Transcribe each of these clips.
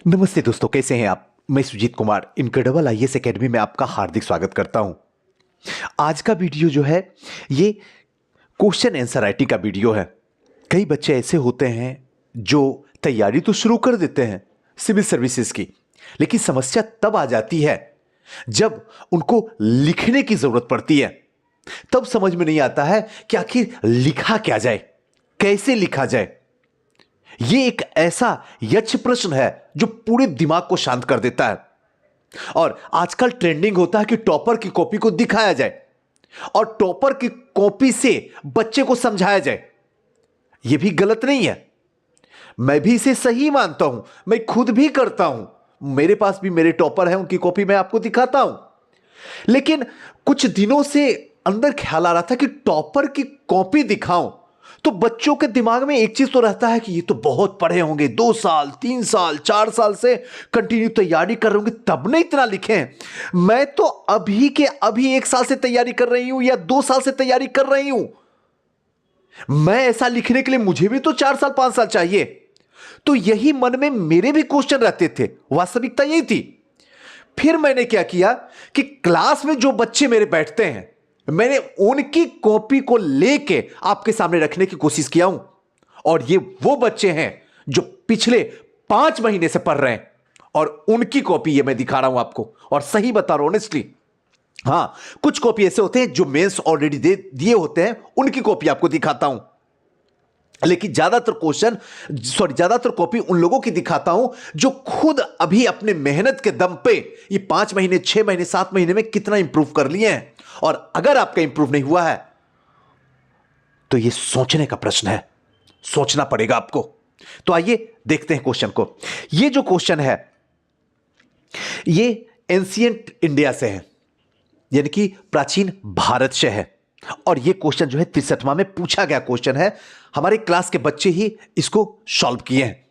नमस्ते दोस्तों, कैसे हैं आप। मैं Sujeet Kumar incredible IAS academy में आपका हार्दिक स्वागत करता हूं। आज का वीडियो जो है ये क्वेश्चन आंसर राइटिंग का वीडियो है। कई बच्चे ऐसे होते हैं जो तैयारी तो शुरू कर देते हैं सिविल सर्विसेज की, लेकिन समस्या तब आ जाती है जब उनको लिखने की जरूरत पड़ती है। तब समझ में नहीं आता है कि आखिर लिखा क्या जाए, कैसे लिखा जाए। यह एक ऐसा यक्ष प्रश्न है जो पूरे दिमाग को शांत कर देता है। और आजकल ट्रेंडिंग होता है कि टॉपर की कॉपी को दिखाया जाए और टॉपर की कॉपी से बच्चे को समझाया जाए। यह भी गलत नहीं है, मैं भी इसे सही मानता हूं, मैं खुद भी करता हूं। मेरे पास भी मेरे टॉपर हैं, उनकी कॉपी मैं आपको दिखाता हूं। लेकिन कुछ दिनों से अंदर ख्याल आ रहा था कि टॉपर की कॉपी दिखाऊं तो बच्चों के दिमाग में एक चीज तो रहता है कि ये तो बहुत पढ़े होंगे, 2 साल 3 साल 4 साल से कंटिन्यू तैयारी कर रहे होंगे, तब नहीं इतना लिखे हैं। मैं तो अभी के अभी 1 साल से तैयारी कर रही हूं या 2 साल से तैयारी कर रही हूं। मैं ऐसा लिखने के लिए मुझे भी तो 4 साल 5 साल चाहिए। तो यही मन में मेरे भी क्वेश्चन रहते थे, वास्तविकता यही थी। फिर मैंने क्या किया कि क्लास में जो बच्चे मेरे बैठते हैं, मैंने उनकी कॉपी को लेके आपके सामने रखने की कोशिश किया हूं। और ये वो बच्चे हैं जो पिछले 5 महीने से पढ़ रहे हैं और उनकी कॉपी ये मैं दिखा रहा हूं आपको। और सही बता रहा हूं ऑनेस्टली, हां, कुछ कॉपी ऐसे होते हैं जो मेंस ऑलरेडी दे दिए होते हैं, उनकी कॉपी आपको दिखाता हूं। लेकिन ज्यादातर कॉपी उन लोगों की दिखाता हूं जो खुद अभी अपने मेहनत के दम पे ये 5 महीने 6 महीने 7 महीने में कितना इंप्रूव कर लिए हैं। और अगर आपका इंप्रूव नहीं हुआ है तो ये सोचने का प्रश्न है, सोचना पड़ेगा आपको। तो आइए देखते हैं क्वेश्चन को। ये जो क्वेश्चन है ये एंशिएंट इंडिया से है, यानी कि प्राचीन भारत से है। और ये क्वेश्चन जो है 63वां में पूछा गया क्वेश्चन है। हमारे क्लास के बच्चे ही इसको सॉल्व किए हैं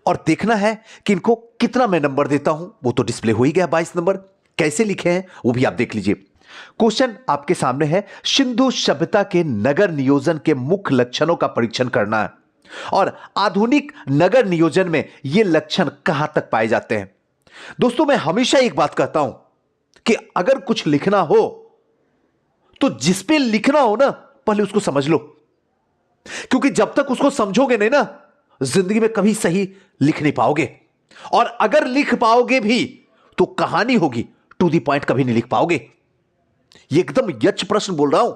और देखना है कि इनको कितना मैं नंबर देता हूं। वो तो डिस्प्ले हो ही गया 22 नंबर। कैसे लिखे हैं वो भी आप देख लीजिए। क्वेश्चन आपके सामने है, सिंधु सभ्यता के नगर नियोजन के मुख्य लक्षणों का परीक्षण करना है और आधुनिक नगर नियोजन में ये लक्षण कहां तक पाए जाते हैं। दोस्तों, मैं हमेशा एक बात कहता हूं कि अगर कुछ लिखना हो तो जिस पे लिखना हो ना, पहले उसको समझ लो। क्योंकि जब तक उसको समझोगे नहीं ना, जिंदगी में कभी सही लिख नहीं पाओगे। और अगर लिख पाओगे भी तो कहानी होगी, टू द पॉइंट कभी नहीं लिख पाओगे। ये एकदम यक्ष प्रश्न बोल रहा हूं।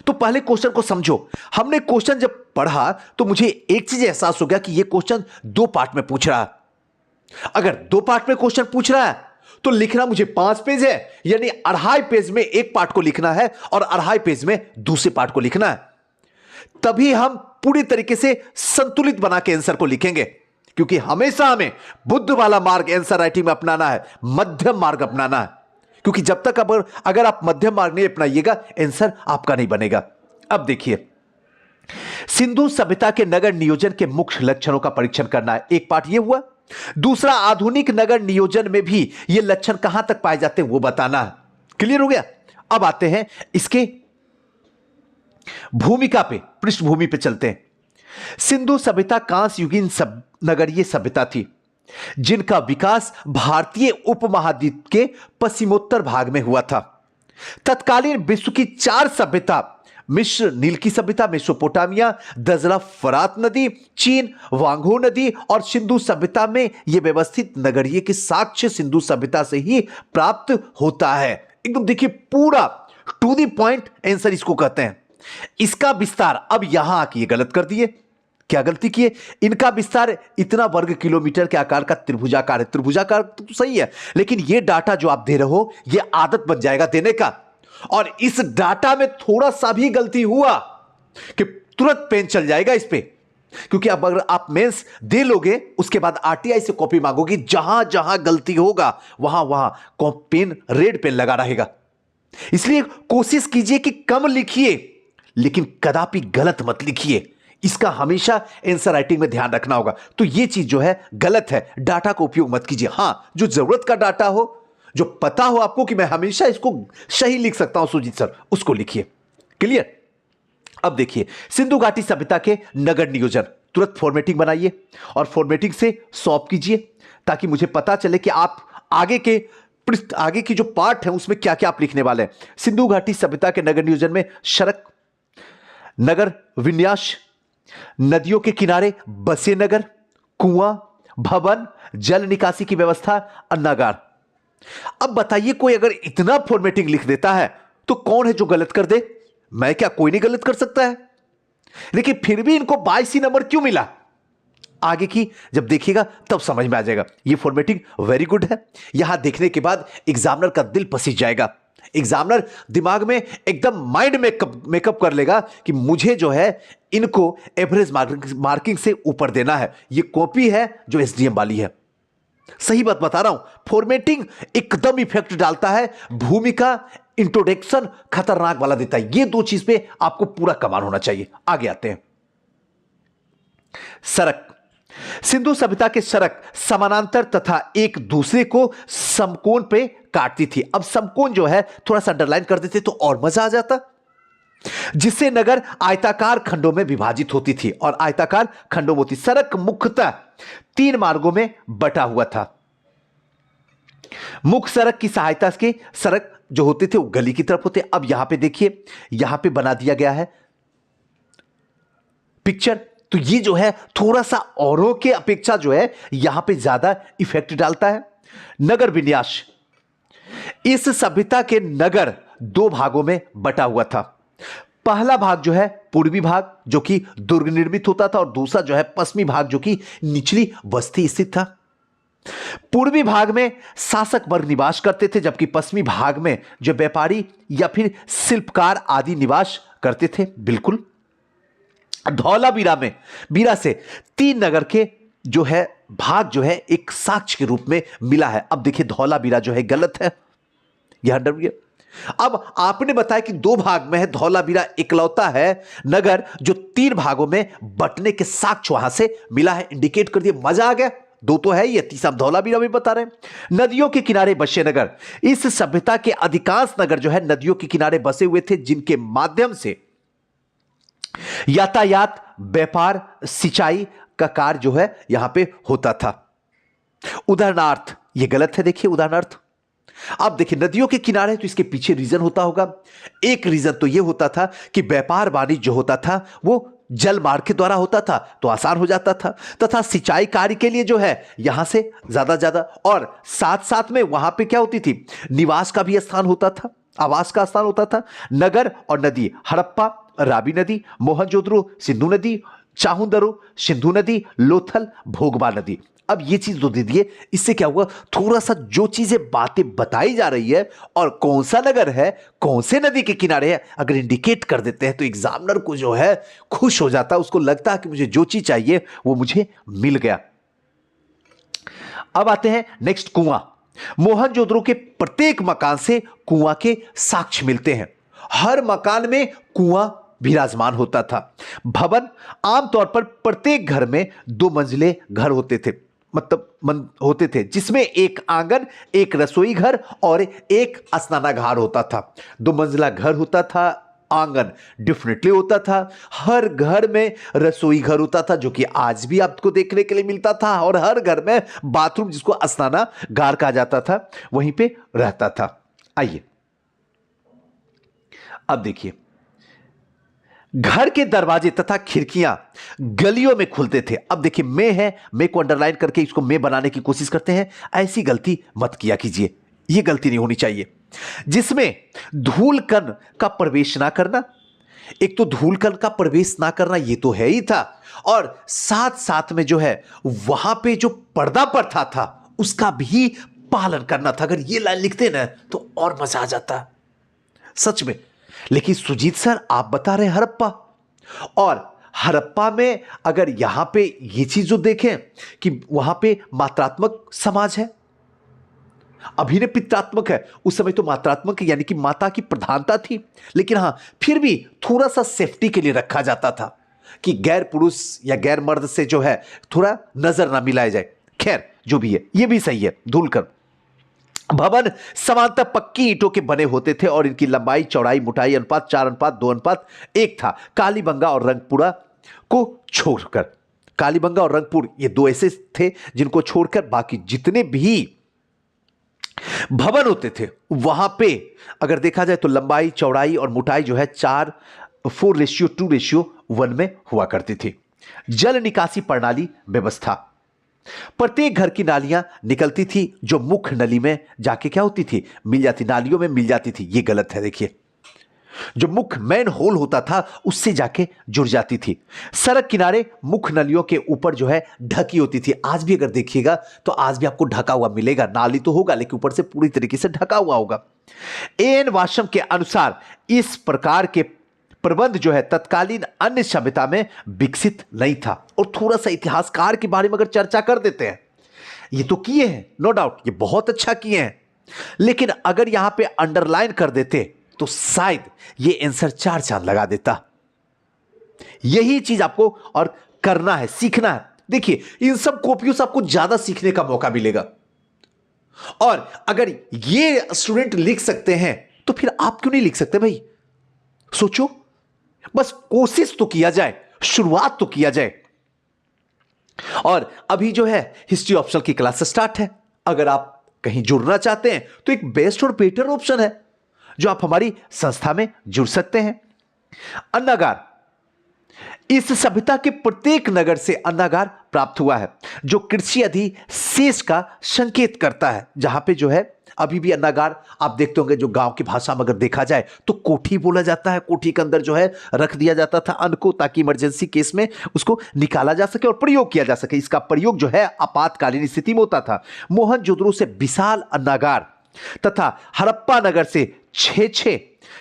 तो पहले क्वेश्चन को समझो। हमने क्वेश्चन जब पढ़ा तो मुझे एक चीज एहसास हो गया कि यह क्वेश्चन 2 पार्ट में पूछ रहा है। अगर 2 पार्ट में क्वेश्चन पूछ रहा है तो लिखना मुझे 5 पेज है, यानी 2.5 पेज में एक पार्ट को लिखना है और 2.5 पेज में दूसरे पार्ट को लिखना है। तभी हम पूरी तरीके से संतुलित बना के आंसर को लिखेंगे। क्योंकि हमेशा हमें बुद्ध वाला मार्ग आंसर राइटिंग में अपनाना है, मध्यम मार्ग अपनाना है। क्योंकि जब तक अगर आप मध्यम मार्ग नहीं अपनाइएगा, आंसर आपका नहीं बनेगा। अब देखिए, सिंधु सभ्यता के नगर नियोजन के मुख्य लक्षणों का परीक्षण करना है। एक पार्ट ये हुआ। दूसरा, आधुनिक नगर नियोजन में भी ये लक्षण कहां तक पाए जाते हैं वो बताना है। क्लियर हो गया। अब आते हैं इसके भूमिका पे, पृष्ठभूमि पे चलते हैं। सिंधु सभ्यता कांस्य युगीन नगरीय सभ्यता थी जिनका विकास भारतीय उपमहाद्वीप के पश्चिमोत्तर भाग में हुआ था। तत्कालीन विश्व की 4 सभ्यता, मिस्र नील की सभ्यता, मेसोपोटामिया, दजला फरात नदी, चीन वांगो नदी और सिंधु सभ्यता में यह व्यवस्थित नगरीय के साक्ष्य सिंधु सभ्यता से ही प्राप्त होता है। एकदम देखिए, पूरा टू द पॉइंट आंसर इसको कहते हैं। इसका विस्तार, अब यहां आके गलत कर दिए। क्या गलती किए? इनका विस्तार इतना वर्ग किलोमीटर के आकार का त्रिभुजाकार है। त्रिभुजाकार तो सही है, लेकिन यह डाटा जो आप दे रहे हो यह आदत बन जाएगा देने का। और इस डाटा में थोड़ा सा भी गलती हुआ कि तुरंत पेन चल जाएगा इस पे। क्योंकि अब अगर आप मेंस दे लोगे उसके बाद आरटीआई से कॉपी मांगोगी, जहां जहां गलती होगा वहां वहां पेन, रेड पेन लगा रहेगा। इसलिए कोशिश कीजिए कि कम लिखिए, लेकिन कदापि गलत मत लिखिए। इसका हमेशा आंसर राइटिंग में ध्यान रखना होगा। तो यह चीज जो है गलत है, डाटा का उपयोग मत कीजिए। हां, जो जरूरत का डाटा हो, जो पता हो आपको कि मैं हमेशा इसको सही लिख सकता हूं सुजीत सर, उसको लिखिए। क्लियर। अब देखिए, सिंधु घाटी सभ्यता के नगर नियोजन, तुरंत फॉर्मेटिंग बनाइए और फॉर्मेटिंग से सॉल्व कीजिए ताकि मुझे पता चले कि आप आगे की जो पार्ट है उसमें क्या क्या आप लिखने वाले हैं। सिंधु घाटी सभ्यता के नगर नियोजन में सड़क, नगर विन्यास, नदियों के किनारे बसे नगर, कुआं, भवन, जल निकासी की व्यवस्था, अन्नागार। अब बताइए कोई अगर इतना फॉर्मेटिंग लिख देता है तो कौन है जो गलत कर दे? मैं क्या, कोई नहीं गलत कर सकता है। लेकिन फिर भी इनको 22 नंबर क्यों मिला? आगे की जब देखिएगा तब समझ में आ जाएगा। ये फॉर्मेटिंग वेरी गुड है। यहां देखने के बाद एग्जामिनर का दिल पसीज जाएगा। एग्जामिनर दिमाग में एकदम माइंड मेकअप कर लेगा कि मुझे जो है इनको एवरेज मार्किंग से ऊपर देना है। ये कॉपी है जो एसडीएम वाली है। सही बात बता रहा हूं, फॉर्मेटिंग एकदम इफेक्ट डालता है। भूमिका, इंट्रोडक्शन खतरनाक वाला देता है। ये दो चीज पे आपको पूरा कमाल होना चाहिए। आगे आते हैं। सड़क। सिंधु सभ्यता के सड़क समानांतर तथा एक दूसरे को समकोण पे काटती थी। अब समकोण जो है थोड़ा सा अंडरलाइन कर देते तो और मजा आ जाता, जिससे नगर आयताकार खंडों में विभाजित होती थी और आयताकार खंडों में होती। सड़क मुख्यतः 3 मार्गों में बटा हुआ था। मुख्य सड़क की सहायता से सड़क जो होते थे वो गली की तरफ होते। अब यहां पे देखिए, यहां पे बना दिया गया है पिक्चर। तो ये जो है थोड़ा सा औरों के अपेक्षा जो है यहां पे ज्यादा इफेक्ट डालता है। नगर विन्यास। इस सभ्यता के नगर 2 भागों में बटा हुआ था। पहला भाग जो है पूर्वी भाग जो कि दुर्ग निर्मित होता था और दूसरा जो है पश्चिमी भाग जो कि निचली बस्ती स्थित था। पूर्वी भाग में शासक वर्ग निवास करते थे, जबकि पश्चिमी भाग में जो व्यापारी या फिर शिल्पकार आदि निवास करते थे। बिल्कुल। धौलावीरा में बीरा से 3 नगर के जो है भाग जो है एक साक्ष्य के रूप में मिला है। अब देखिए धौलावीरा जो है गलत है, यह अंडर गया। अब आपने बताया कि 2 भाग में है, धौलावीरा इकलौता है नगर जो 3 भागों में बंटने के साक्ष्य वहां से मिला है। इंडिकेट कर दिया, मजा आ गया। 2 तो है, ये तीसरा धौलावीरा भी बता रहे हैं। नदियों के किनारे बसे नगर। इस सभ्यता के अधिकांश नगर जो है नदियों के किनारे बसे हुए थे, जिनके माध्यम से यातायात, व्यापार, सिंचाई का कार्य जो है यहां पे होता था। उदाहरणार्थ, ये गलत है, देखिए उदाहरणार्थ। अब देखिए नदियों के किनारे, तो इसके पीछे रीजन होता होगा। एक रीजन तो यह होता था कि व्यापार वाणिज्य जो होता था वो जल मार्ग के द्वारा होता था तो आसान हो जाता था, तथा सिंचाई कार्य के लिए जो है यहां से ज्यादा और साथ साथ में वहां पे क्या होती थी, निवास का भी स्थान होता था, आवास का स्थान होता था। नगर और नदी, हड़प्पा, रावी नदी, मोहनजोदड़ो सिंधु नदी, चाहुंदरो सिंधु नदी, लोथल भोगबा नदी। अब ये चीज तो दे दिए, इससे क्या हुआ, थोड़ा सा जो चीजें बातें बताई जा रही है और कौन सा नगर है, कौन से नदी के किनारे है, अगर इंडिकेट कर देते हैं तो एग्जामिनर को जो है खुश हो जाता है। उसको लगता है कि मुझे जो चीज चाहिए वो मुझे मिल गया। अब आते हैं नेक्स्ट, कुआं। मोहनजोदड़ो के प्रत्येक मकान से कुआं के साक्ष्य मिलते हैं। हर मकान में कुआं विराजमान होता था। भवन, आमतौर पर प्रत्येक घर में 2 मंजिले घर होते थे, होते थे, जिसमें एक आंगन, एक रसोई घर और एक स्नानागार होता था। 2 मंजिला घर होता था, आंगन डेफिनेटली होता था, हर घर में रसोई घर होता था जो कि आज भी आपको देखने के लिए मिलता था, और हर घर में बाथरूम जिसको स्नानागार कहा जाता था वहीं पे रहता था। आइए अब देखिए, घर के दरवाजे तथा खिड़कियां गलियों में खुलते थे। अब देखिए मैं है, मैं को अंडरलाइन करके इसको मैं बनाने की कोशिश करते हैं। ऐसी गलती मत किया कीजिए, यह गलती नहीं होनी चाहिए, जिसमें धूल कण का प्रवेश ना करना। एक तो धूल कण का प्रवेश ना करना ये तो है ही था, और साथ साथ में जो है वहां पे जो पर्दा प्रथा था उसका भी पालन करना था। अगर ये लाइन लिखते ना तो और मजा आ जाता सच में। लेकिन सुजीत सर आप बता रहे हड़प्पा, और हड़प्पा में अगर यहां पे ये चीज जो देखें कि वहां पे मात्रात्मक समाज है, अभी ने पित्रात्मक है, उस समय तो मात्रात्मक यानी कि माता की प्रधानता थी, लेकिन हां फिर भी थोड़ा सा सेफ्टी के लिए रखा जाता था कि गैर पुरुष या गैर मर्द से जो है थोड़ा नजर ना मिलाया जाए। खैर जो भी है ये भी सही है। धूलकर भवन समांतर पक्की ईंटों के बने होते थे और इनकी लंबाई, चौड़ाई, मोटाई अनुपात 4:2:1 था। कालीबंगा और रंगपुरा को छोड़कर कालीबंगा और रंगपुर ये दो ऐसे थे जिनको छोड़कर बाकी जितने भी भवन होते थे वहां पे अगर देखा जाए तो लंबाई, चौड़ाई और मोटाई जो है 4:2:1 में हुआ करती थी। जल निकासी प्रणाली व्यवस्था, प्रत्येक घर की नालियां निकलती थी जो मुख्य नली में जाके क्या होती थी, मिल जाती, नालियों में मिल जाती थी। ये गलत है, देखिए जो मुख्य मेन होल होता था उससे जाके जुड़ जाती थी। सड़क किनारे मुख्य नलियों के ऊपर जो है ढकी होती थी। आज भी अगर देखिएगा तो आज भी आपको ढका हुआ मिलेगा, नाली तो होगा लेकिन ऊपर से पूरी तरीके से ढका हुआ होगा। एएन वाशम के अनुसार इस प्रकार के प्रबंध जो है तत्कालीन अन्य सभ्यता में विकसित नहीं था। और थोड़ा सा इतिहासकार के बारे में अगर चर्चा कर देते हैं, ये तो किए हैं नो डाउट, ये बहुत अच्छा किए हैं, लेकिन अगर यहां पे अंडरलाइन कर देते तो शायद ये आंसर 4 चांद लगा देता। यही चीज आपको और करना है, सीखना है। देखिए इन सब कॉपियों से आपको ज्यादा सीखने का मौका मिलेगा। और अगर ये स्टूडेंट लिख सकते हैं तो फिर आप क्यों नहीं लिख सकते भाई? सोचो, बस कोशिश तो किया जाए, शुरुआत तो किया जाए। और अभी जो है हिस्ट्री ऑप्शनल की क्लास स्टार्ट है। अगर आप कहीं जुड़ना चाहते हैं तो एक बेस्ट और बेटर ऑप्शन है जो आप हमारी संस्था में जुड़ सकते हैं। अन्नागार, इस सभ्यता के प्रत्येक नगर से अन्नागार प्राप्त हुआ है जो कृषि अधिशेष का संकेत करता है। जहां पे जो है अभी भी अन्नागार आप देखते होंगे, जो गांव की भाषा में अगर देखा जाए तो कोठी बोला जाता है। कोठी के अंदर जो है रख दिया जाता था अन्न को, ताकि इमरजेंसी केस में उसको निकाला जा सके और प्रयोग किया जा सके। इसका प्रयोग जो है आपातकालीन स्थिति में होता था। मोहनजोदड़ो से विशाल अन्नागार तथा हड़प्पा नगर से 6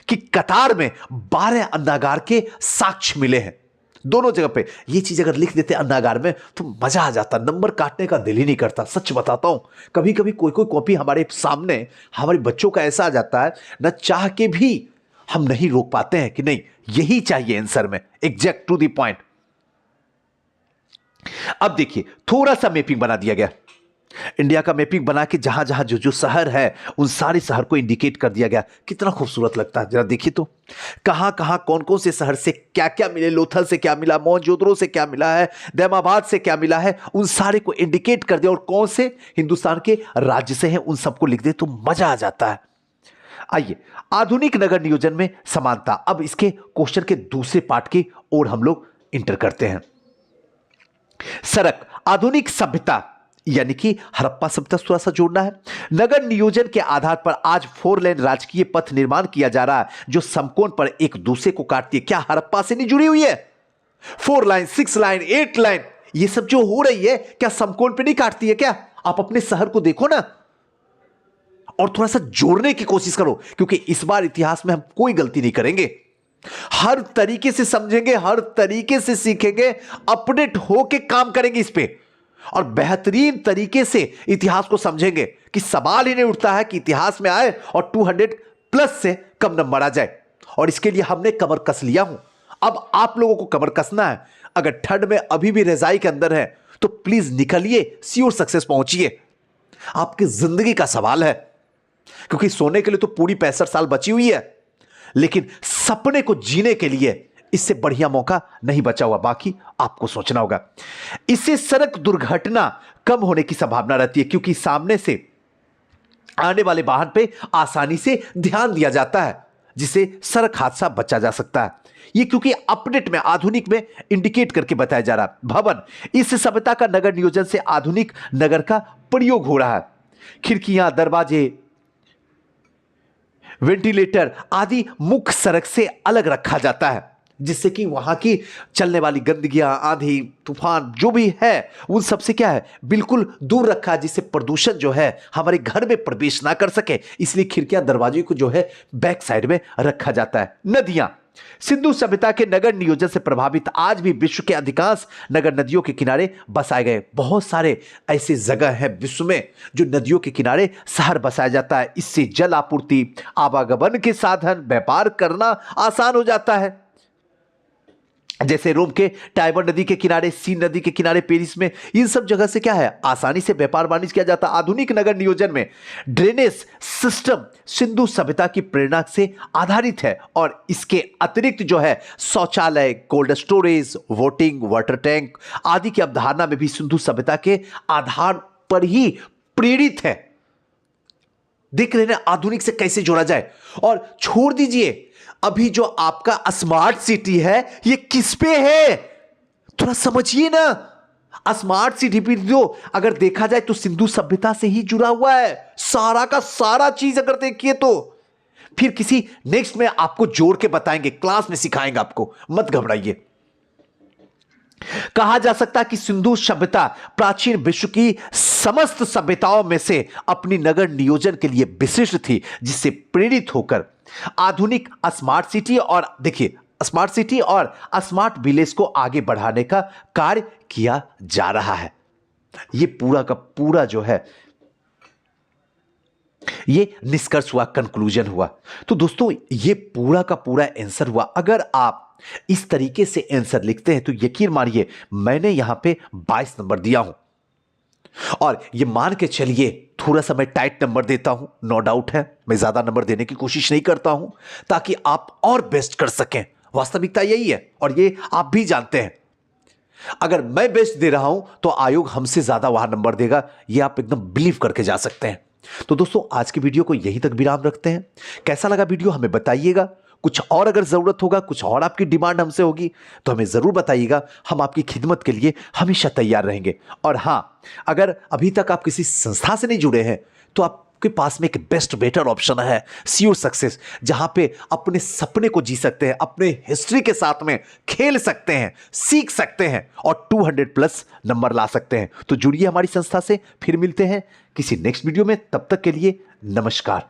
की कतार में 12 अन्नागार के साक्ष्य मिले हैं। दोनों जगह पे ये चीज अगर लिख देते अन्नागार में तो मजा आ जाता, नंबर काटने का दिल ही नहीं करता। सच बताता हूं, कभी कभी कोई कोई कॉपी हमारे सामने हमारे बच्चों का ऐसा आ जाता है, न चाह के भी हम नहीं रोक पाते हैं कि नहीं यही चाहिए आंसर में, एग्जैक्ट टू द पॉइंट। अब देखिए थोड़ा सा मैपिंग बना दिया गया, इंडिया का मैपिंग बना के जहां जहां जो जो शहर है उन सारे शहर को इंडिकेट कर दिया गया। कितना खूबसूरत लगता है, जरा देखिए तो कहां कहां कौन कौन से शहर से क्या क्या मिले, लोथल से क्या मिला, मोहनजोदड़ो से क्या मिला है, दैमाबाद से क्या मिला है, उन सारे को इंडिकेट कर दिया। और कौन से हिंदुस्तान के राज्य से हैं उन सबको लिख दे तो मजा आ जाता है। आइए आधुनिक नगर नियोजन में समानता, अब इसके क्वेश्चन के दूसरे पार्ट की ओर हम लोग इंटर करते हैं। सड़क, आधुनिक सभ्यता यानी कि हड़प्पा सभ्यता थोड़ा सा जोड़ना है। नगर नियोजन के आधार पर आज 4 लेन राजकीय पथ निर्माण किया जा रहा है जो समकोण पर एक दूसरे को काटती है। क्या हड़प्पा से नहीं जुड़ी हुई है? 4 लाइन, 6 लाइन, 8 लाइन, ये सब जो हो रही है क्या समकोण पे नहीं काटती है क्या? आप अपने शहर को देखो ना और थोड़ा सा जोड़ने की कोशिश करो, क्योंकि इस बार इतिहास में हम कोई गलती नहीं करेंगे। हर तरीके से समझेंगे, हर तरीके से सीखेंगे, अपडेट होके काम करेंगे इस पे और बेहतरीन तरीके से इतिहास को समझेंगे कि सवाल ही नहीं उठता है कि इतिहास में आए और 200 प्लस से कम नंबर आ जाए। और इसके लिए हमने कमर कस लिया हूं, अब आप लोगों को कमर कसना है। अगर ठंड में अभी भी रजाई के अंदर है तो प्लीज निकलिए, श्योर सक्सेस पहुंचिए। आपकी जिंदगी का सवाल है, क्योंकि सोने के लिए तो पूरी 65 साल बची हुई है, लेकिन सपने को जीने के लिए इससे बढ़िया मौका नहीं बचा हुआ। बाकी आपको सोचना होगा। इससे सड़क दुर्घटना कम होने की संभावना रहती है, क्योंकि सामने से आने वाले वाहन पे आसानी से ध्यान दिया जाता है, जिससे सड़क हादसा बचा जा सकता है। ये क्योंकि अपडेट में, आधुनिक में इंडिकेट करके बताया जा रहा है। भवन, इस सभ्यता का नगर नियोजन से आधुनिक नगर का प्रयोग हो रहा है। खिड़कियां, दरवाजे, वेंटिलेटर आदि मुख्य सड़क से अलग रखा जाता है, जिससे कि वहां की चलने वाली गंदगियां, आंधी, तूफान जो भी है उन सब से क्या है बिल्कुल दूर रखा है, जिससे प्रदूषण जो है हमारे घर में प्रवेश ना कर सके। इसलिए खिड़कियां, दरवाजे को जो है बैक साइड में रखा जाता है। नदियां, सिंधु सभ्यता के नगर नियोजन से प्रभावित आज भी विश्व के अधिकांश नगर नदियों के किनारे बसाए गए। बहुत सारे ऐसे जगह हैं विश्व में जो नदियों के किनारे शहर बसाया जाता है। इससे जल आपूर्ति, आवागमन के साधन, व्यापार करना आसान हो जाता है। जैसे रोम के टाइबर नदी के किनारे, सीन नदी के किनारे, पेरिस में, इन सब जगह से क्या है, आसानी से व्यापार वाणिज्य किया जाता। आधुनिक नगर नियोजन में ड्रेनेज सिस्टम सिंधु सभ्यता की प्रेरणा से आधारित है और इसके अतिरिक्त जो है शौचालय, cold storage, voting, water tank आदि की अवधारणा में भी सिंधु सभ्यता के आधार पर ही प्रेरित है। देख रहे हैं आधुनिक से कैसे जोड़ा जाए। और छोड़ दीजिए अभी जो आपका स्मार्ट सिटी है ये किस पे है, थोड़ा समझिए ना। स्मार्ट सिटी भी जो अगर देखा जाए तो सिंधु सभ्यता से ही जुड़ा हुआ है, सारा का सारा चीज अगर देखिए तो। फिर किसी नेक्स्ट में आपको जोड़ के बताएंगे, क्लास में सिखाएंगे आपको, मत घबराइए। कहा जा सकता है कि सिंधु सभ्यता प्राचीन विश्व की समस्त सभ्यताओं में से अपनी नगर नियोजन के लिए विशिष्ट थी, जिससे प्रेरित होकर आधुनिक स्मार्ट सिटी और देखिए स्मार्ट सिटी और स्मार्ट विलेज को आगे बढ़ाने का कार्य किया जा रहा है। यह पूरा का पूरा जो है ये निष्कर्ष हुआ, कंक्लूजन हुआ। तो दोस्तों ये पूरा का पूरा आंसर हुआ। अगर आप इस तरीके से आंसर लिखते हैं तो यकीन मानिए मैंने यहां पे 22 नंबर दिया हूं और ये मान के चलिए थोड़ा सा मैं टाइट नंबर देता हूं, नो डाउट है मैं ज्यादा नंबर देने की कोशिश नहीं करता हूं ताकि आप और बेस्ट कर सकें। वास्तविकता यही है और ये आप भी जानते हैं। अगर मैं बेस्ट दे रहा हूं तो आयोग हमसे ज्यादा वहां नंबर देगा, ये आप एकदम बिलीव करके जा सकते हैं। तो दोस्तों आज की वीडियो को यहीं तक विराम रखते हैं। कैसा लगा वीडियो हमें बताइएगा। कुछ और अगर जरूरत होगा, कुछ और आपकी डिमांड हमसे होगी तो हमें जरूर बताइएगा। हम आपकी खिदमत के लिए हमेशा तैयार रहेंगे। और हां, अगर अभी तक आप किसी संस्था से नहीं जुड़े हैं तो आपके पास में एक बेस्ट बेटर ऑप्शन है, श्योर सक्सेस, जहां पे अपने सपने को जी सकते हैं, अपने हिस्ट्री के साथ में खेल सकते हैं, सीख सकते हैं और 200+ नंबर ला सकते हैं। तो जुड़िए हमारी संस्था से। फिर मिलते हैं किसी नेक्स्ट वीडियो में, तब तक के लिए नमस्कार।